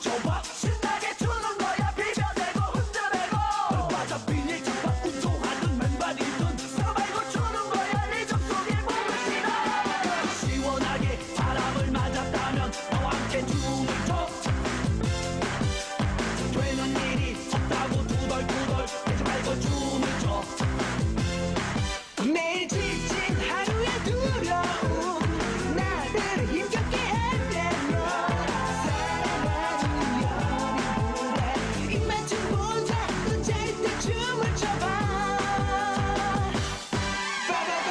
멈춰봐 신나게 추는 거야 비벼대고 흔들대고 맞아 비닐장갑 운동하든 맨발이든 서로 말고 추는 거야 네 접속에 몸을 실어 시원하게 바람을 맞았다면 너와 함께 춤을 춰 되는 일이 없다고 두덜두덜 대지 말고 춤을 춰 매일 지친 하루의 두려움 나를 힘겹게 했대며 사랑하는 연인들의 입맞춤보다 더 잘 춤을 춰봐 바바바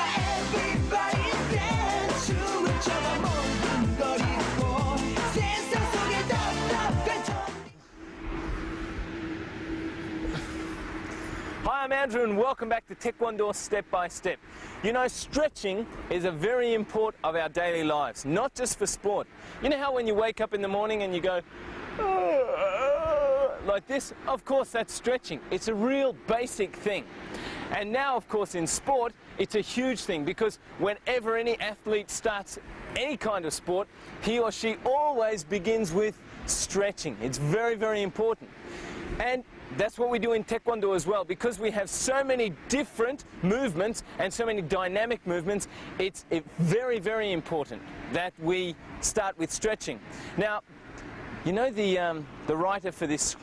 everybody dance 춤을 춰봐 몽둥거리고 세상 속에 답답한 Hi, I'm Andrew and welcome back to Taekwondo Step by Step. You know, stretching is a very important of our daily lives, not just for sport. You know how when you wake up in the morning and you go, like this? Of course, that's stretching. It's a real basic thing. And now, of course, in sport, it's a huge thing because whenever any athlete starts any kind of sport, he or she always begins with stretching. It's very, very important. And that's what we do in Taekwondo as well. Because we have so many different movements and so many dynamic movements, it's very, very important that we start with stretching. Now, you know the writer for this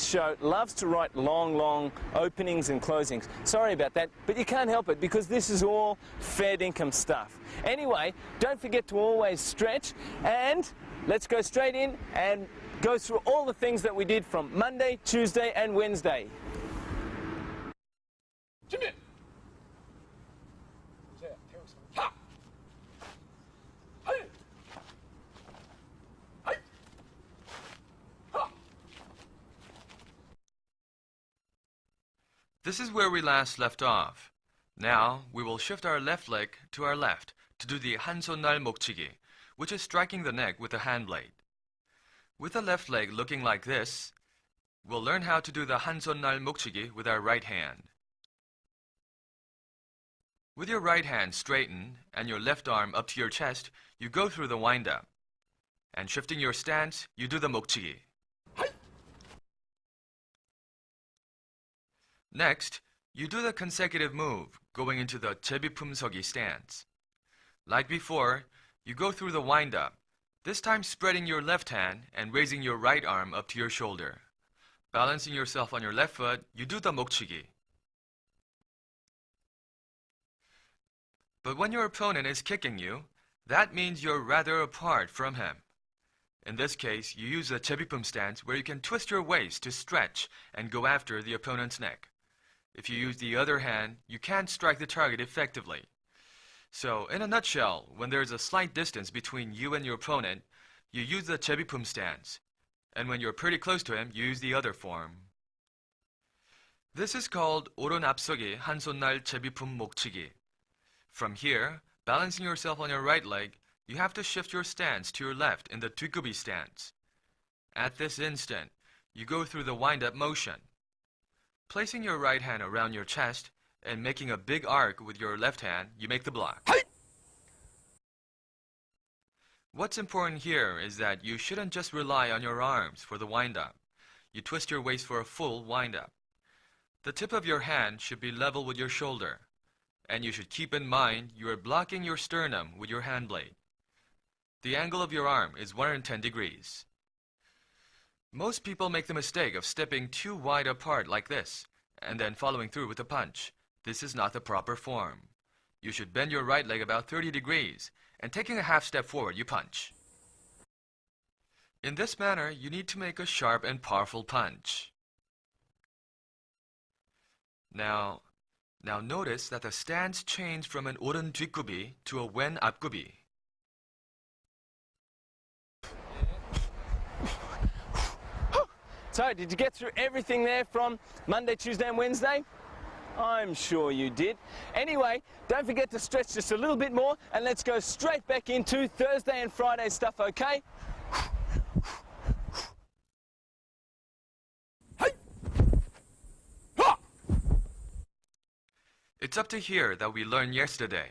show loves to write long openings and closings. Sorry about that, but you can't help it because this is all fair income stuff. Anyway, don't forget to always stretch, and let's go straight in and go through all the things that we did from Monday, Tuesday and Wednesday. 준비! 하! 하이! 하이! 하! This is where we last left off. Now we will shift our left leg to our left to do the 한손날 목치기, which is striking the neck with the hand blade. With the left leg looking like this, we'll learn how to do the 한손날 목치기 with our right hand. With your right hand straightened and your left arm up to your chest, you go through the wind-up. And shifting your stance, you do the 목치기. Next, you do the consecutive move, going into the 제비품서기 stance. Like before, you go through the wind-up, this time spreading your left hand and raising your right arm up to your shoulder. Balancing yourself on your left foot, you do the 목치기. But when your opponent is kicking you, that means you're rather apart from him. In this case, you use the 제비품 stance where you can twist your waist to stretch and go after the opponent's neck. If you use the other hand, you can't strike the target effectively. So, in a nutshell, when there is a slight distance between you and your opponent, you use the 제비품 stance. And when you're pretty close to him, you use the other form. This is called 오른 앞서기 한손날 제비품 목치기. From here, balancing yourself on your right leg, you have to shift your stance to your left in the 뒷굽이 stance. At this instant, you go through the wind-up motion. Placing your right hand around your chest, and making a big arc with your left hand, you make the block. What's important here is that you shouldn't just rely on your arms for the wind-up. You twist your waist for a full wind-up. The tip of your hand should be level with your shoulder, and you should keep in mind you are blocking your sternum with your hand blade. The angle of your arm is 110 degrees. Most people make the mistake of stepping too wide apart like this, and then following through with a punch. This is not the proper form. You should bend your right leg about 30 degrees, and taking a half step forward, you punch. In this manner, you need to make a sharp and powerful punch. Now notice that the stance changed from an 오른 뒷굽이 to a 왼 앞굽이. So, did you get through everything there from Monday, Tuesday and Wednesday? I'm sure you did. Anyway, don't forget to stretch just a little bit more and let's go straight back into Thursday and Friday stuff, okay? It's up to here that we learned yesterday.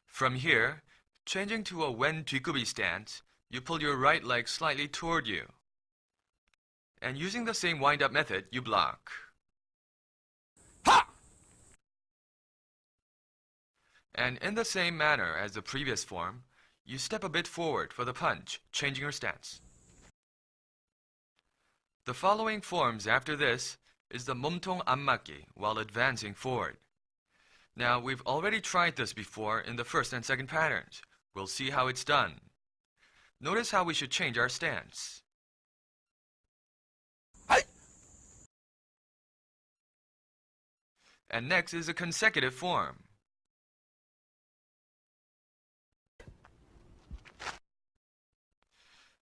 From here, changing to a 왼 뒷굽이 stance, you pull your right leg slightly toward you And using the same wind-up method, you block. Ha! And in the same manner as the previous form, you step a bit forward for the punch, changing your stance. The following forms after this is the 몸통 안맞기 while advancing forward. Now, we've already tried this before in the first and second patterns. We'll see how it's done. Notice how we should change our stance. Hi! And next is a consecutive form.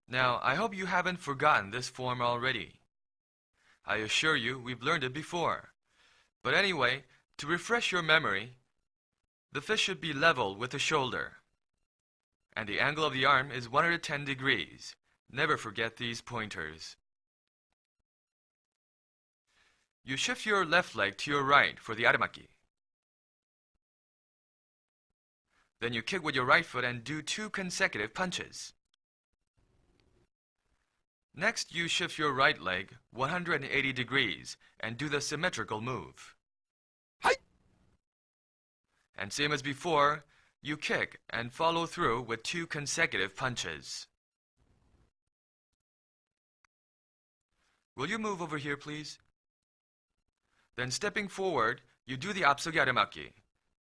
Now, I hope you haven't forgotten this form already. I assure you, we've learned it before. But anyway, to refresh your memory, the fist should be level with the shoulder. And the angle of the arm is 110 degrees. Never forget these pointers. You shift your left leg to your right for the aramaki. Then you kick with your right foot and do 2 consecutive punches. Next, you shift your right leg 180 degrees and do the symmetrical move. Hi! And same as before, you kick and follow through with 2 consecutive punches. Will you move over here, please? Then stepping forward, you do the 앞서기 아래맞기.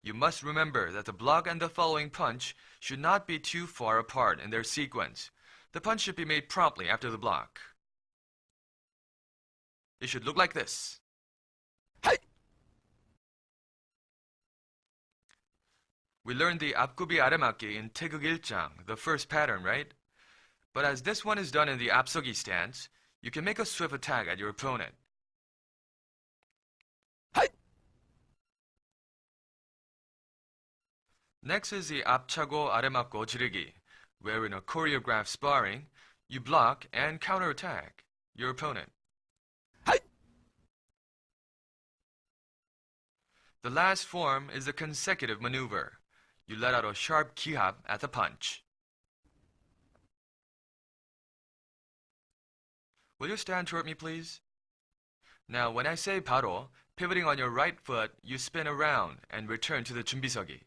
You must remember that the block and the following punch should not be too far apart in their sequence. The punch should be made promptly after the block. It should look like this. Hi! We learned the 앞굽이 아래맞기 in 태극 1장, the first pattern, right? But as this one is done in the 앞서기 stance, you can make a swift attack at your opponent. Hi! Next is the 앞차고 아래맞고 지르기, where in a choreographed sparring, you block and counterattack your opponent. Hi! The last form is the consecutive maneuver. You let out a sharp 기합 at the punch. Will you stand toward me, please? Now, when I say 바로, pivoting on your right foot, you spin around and return to the 준비서기.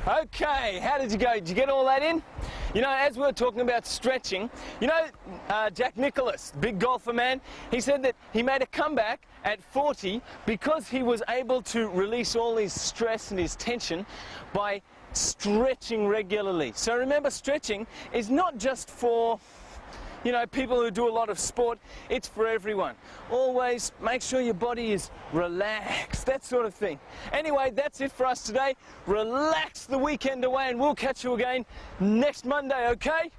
Okay, how did you go? Did you get all that in? You know, as we were talking about stretching, you know, Jack Nicklaus, big golfer man, he said that he made a comeback at 40 because he was able to release all his stress and his tension by stretching regularly. So remember, stretching is not just for, you know, people who do a lot of sport, it's for everyone. Always make sure your body is relaxed, that sort of thing. Anyway, that's it for us today. Relax the weekend away and we'll catch you again next Monday, okay?